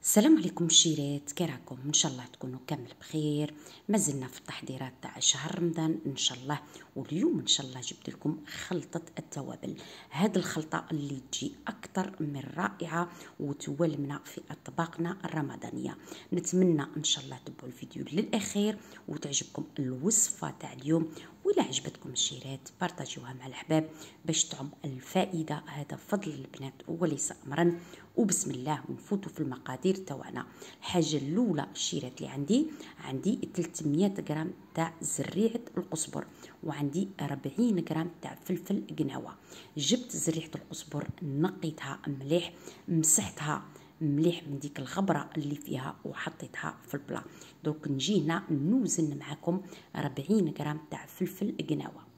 السلام عليكم شيرات، كي راكم؟ ان شاء الله تكونوا كامل بخير. مازلنا في التحضيرات تاع شهر رمضان ان شاء الله، واليوم ان شاء الله جبت لكم خلطه التوابل. هذه الخلطه اللي تجي اكثر من رائعه وتولمنا في اطباقنا الرمضانيه. نتمنى ان شاء الله تبعوا الفيديو للاخير وتعجبكم الوصفه تاع اليوم، وإلا عجبتكم الشيرات بارطاجيوها مع الأحباب باش تعم الفائدة. هذا فضل البنات وليس أمرا. وبسم الله ونفوتوا في المقادير تاعنا. الحاجة الأولى الشيرات اللي عندي 300 غرام تاع زريعة القزبر، وعندي 40 غرام تاع فلفل قناوة. جبت زريعة القزبر نقيتها مليح، مسحتها مليح من ديك الغبرة اللي فيها وحطيتها في البلا. دوك نجي هنا نوزن معكم 40 غرام تاع فلفل قناوة.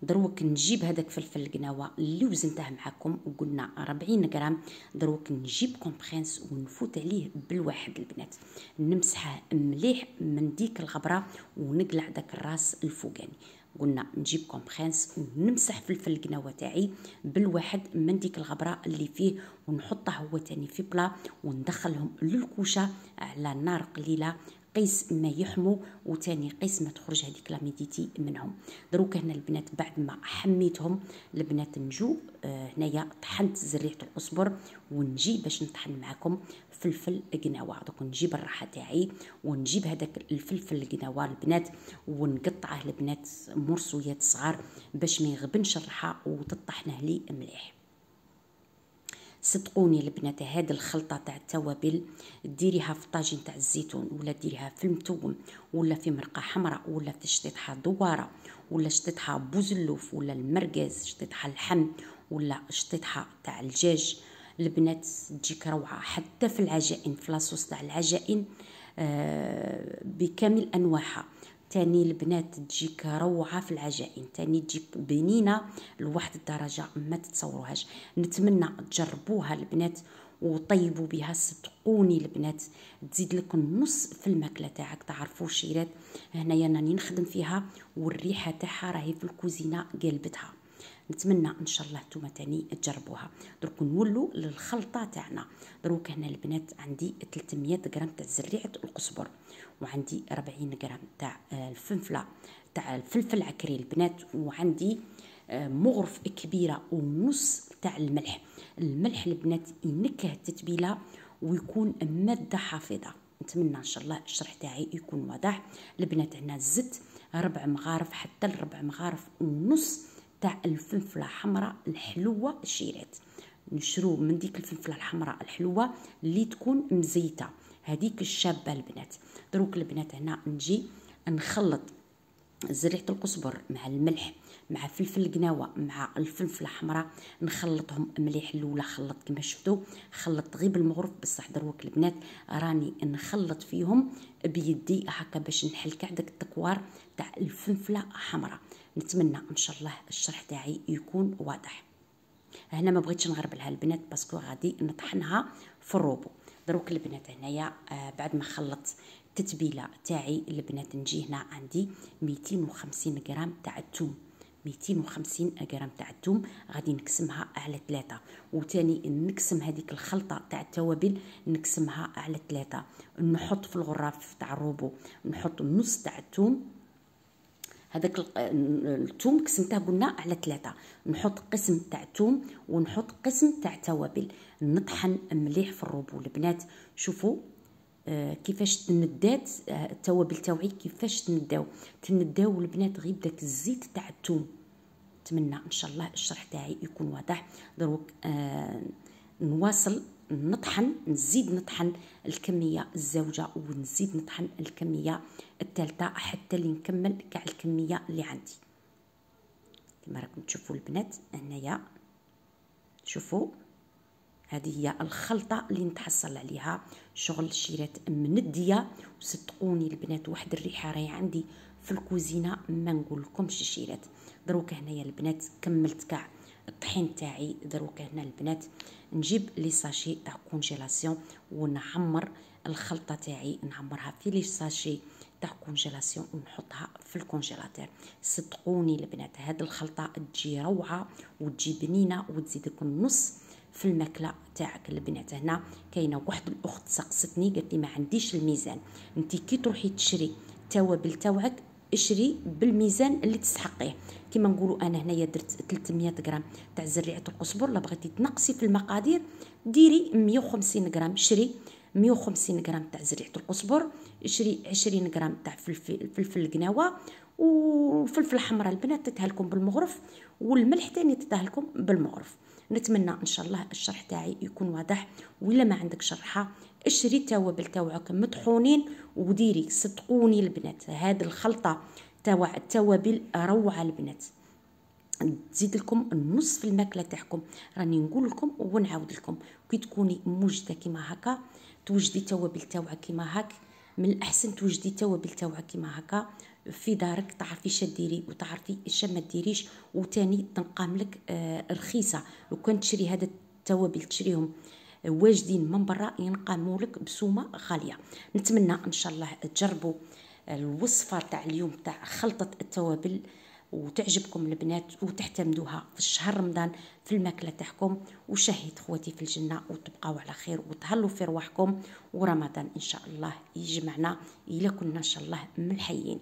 دروك نجيب هذاك فلفل القناوه اللي وزنته معكم وقلنا 40 غرام. دروك نجيب كومبرينس ونفوت عليه بالواحد البنات، نمسحه مليح من ديك الغبره ونقلع داك الراس الفوقاني. قلنا نجيب كومبرينس ونمسح فلفل القناوه تاعي بالواحد من ديك الغبره اللي فيه، ونحطه هو تاني في بلا وندخلهم للكوشه على نار قليله قيس ما يحموا، وتاني قيس ما تخرج هذيك لاميديتي منهم. دروك هنا البنات بعد ما حميتهم البنات نجو هنايا طحنت زريعه القزبر، ونجي باش نطحن معكم فلفل قناوه. دوك نجيب الراحه تاعي ونجيب هذاك الفلفل القناوه البنات ونقطعه البنات مرصويات صغار باش ما يغبنش الراحه وتطحنه لي مليح. صدقوني البنات هذه الخلطه تاع التوابل ديريها في طاجين تاع الزيتون، ولا ديريها في المتوم، ولا في مرقه حمراء، ولا في شطيطها دواره، ولا شطيطها بوزلوف، ولا المرقاز، شطيطها اللحم، ولا شطيطها تاع الدجاج. البنات تجيك روعه حتى في العجائن، في لاصوص تاع العجائن بكامل انواعها. تاني البنات تجيك روعه في العجائن، تاني تجيك بنينه لواحد الدرجه ما تتصوروهاش. نتمنى تجربوها البنات وطيبوا بها. صدقوني البنات تزيد لك النص في الماكله تاعك. تعرفوا شيرات هنايا راني نخدم فيها والريحه تاعها راهي في الكوزينه قلبتها. نتمنى ان شاء الله نتوما تاني تجربوها. دروك نولوا للخلطه تاعنا. دروك هنا البنات عندي 300 غرام تاع زريعه القزبر، وعندي 40 غرام تاع الفلفله تاع الفلفل العكري البنات، وعندي مغرف كبيره ونص تاع الملح. الملح البنات ينكه التتبيله ويكون ماده حافظه. نتمنى ان شاء الله الشرح تاعي يكون واضح. البنات هنا زدت 4 مغارف حتى 4 مغارف ونص تاع الفلفله حمراء الحلوه الشيرات. نشرو من ديك الفلفله الحمراء الحلوه اللي تكون مزيته، هذيك الشابه البنات. دروك البنات هنا نجي نخلط زريعه القزبر مع الملح مع فلفل القناوه مع الفلفله الحمراء، نخلطهم مليح. الاولى خلط كما شفتوا خلط غير بالمغرف، بصح دروك البنات راني نخلط فيهم بيدي هكا باش نحل داك التكوار تاع الفلفله حمراء. نتمنى ان شاء الله الشرح تاعي يكون واضح. هنا ما بغيتش نغربلها البنات باسكو غادي نطحنها في الروبو. دروك البنات هنايا بعد ما خلطت التتبيله تاعي البنات نجي هنا عندي 250 غرام تاع الثوم. 250 غرام تاع الثوم غادي نقسمها على 3، وتاني نقسم هذيك الخلطه تاع التوابل نقسمها على 3. نحط في الغراف تاع الروبو نحط نص تاع الثوم. هذاك الثوم قسمته قلنا على 3، نحط قسم تاع الثوم ونحط قسم تاع توابل. نطحن مليح في الروبو البنات. شوفوا كيفاش تندات التوابل تاوعي، كيفاش تنداو البنات غير بداك الزيت تاع الثوم. نتمنى ان شاء الله الشرح تاعي يكون واضح. دروك نواصل نطحن، نزيد نطحن الكميه الزوجه ونزيد نطحن الكميه الثالثه حتى اللي نكمل كاع الكميه اللي عندي. كما راكم تشوفوا البنات هنايا، شوفوا هذه هي الخلطه اللي نتحصل عليها. شغل الشيرات منديه، وصدقوني البنات واحد الريحه راهي عندي في الكوزينه ما نقول لكمش الشيرات. دروك هنايا البنات كملت كاع الطحين تاعي. دروك هنا البنات نجيب لي ساشي تاع كونجيلاسيون ونعمر الخلطه تاعي، نعمرها في لي ساشي تاع كونجيلاسيون ونحطها في الكونجيلاتور. صدقوني البنات هاد الخلطه تجي روعه وتجي بنينه وتزيدك النص في الماكله تاعك. البنات هنا كاينه واحد الاخت سقستني قالت لي ما عنديش الميزان. انت كي تروحي تشري التوابل تاوعك اشري بالميزان اللي تستحقيه. كما نقولوا انا هنايا درت 300 غرام تاع زريعه القزبر. لا بغيتي تنقصي في المقادير ديري 150 غرام. شري 150 غرام تاع زريعه القزبر، اشري 20 غرام تاع فلفل القناوه وفلفل حمراء البنات تتها لكم بالمغرف، والملح تاني تتها لكم بالمغرف. نتمنى ان شاء الله الشرح تاعي يكون واضح، ولا ما عندك شرحه اشري التوابل تاوعك مطحونين وديري. صدقوني البنات هاد الخلطه تاع التوابل روعه البنات، تزيد لكم النص في الماكله تاعكم. راني نقول لكم ونعاود لكم كي تكوني موجده كيما هكا توجدي توابل تاوعك كيما هاك، من الاحسن توجدي توابل تاوعك كيما هكا في دارك، تعرفي اش ديري وتعرفي اش ما ديريش. وتاني تنقام لك رخيصه. لو كان تشري هذا التوابل تشريهم واجدين من برا ينقاموا لك بسومه غاليه. نتمنى ان شاء الله تجربوا الوصفه تاع اليوم تاع خلطه التوابل وتعجبكم البنات وتعتمدوها في الشهر رمضان في الماكله تاعكم. وشهيت خواتي في الجنه وتبقاو على خير وتهلوا في رواحكم، ورمضان ان شاء الله يجمعنا الا كنا ان شاء الله ملحيين.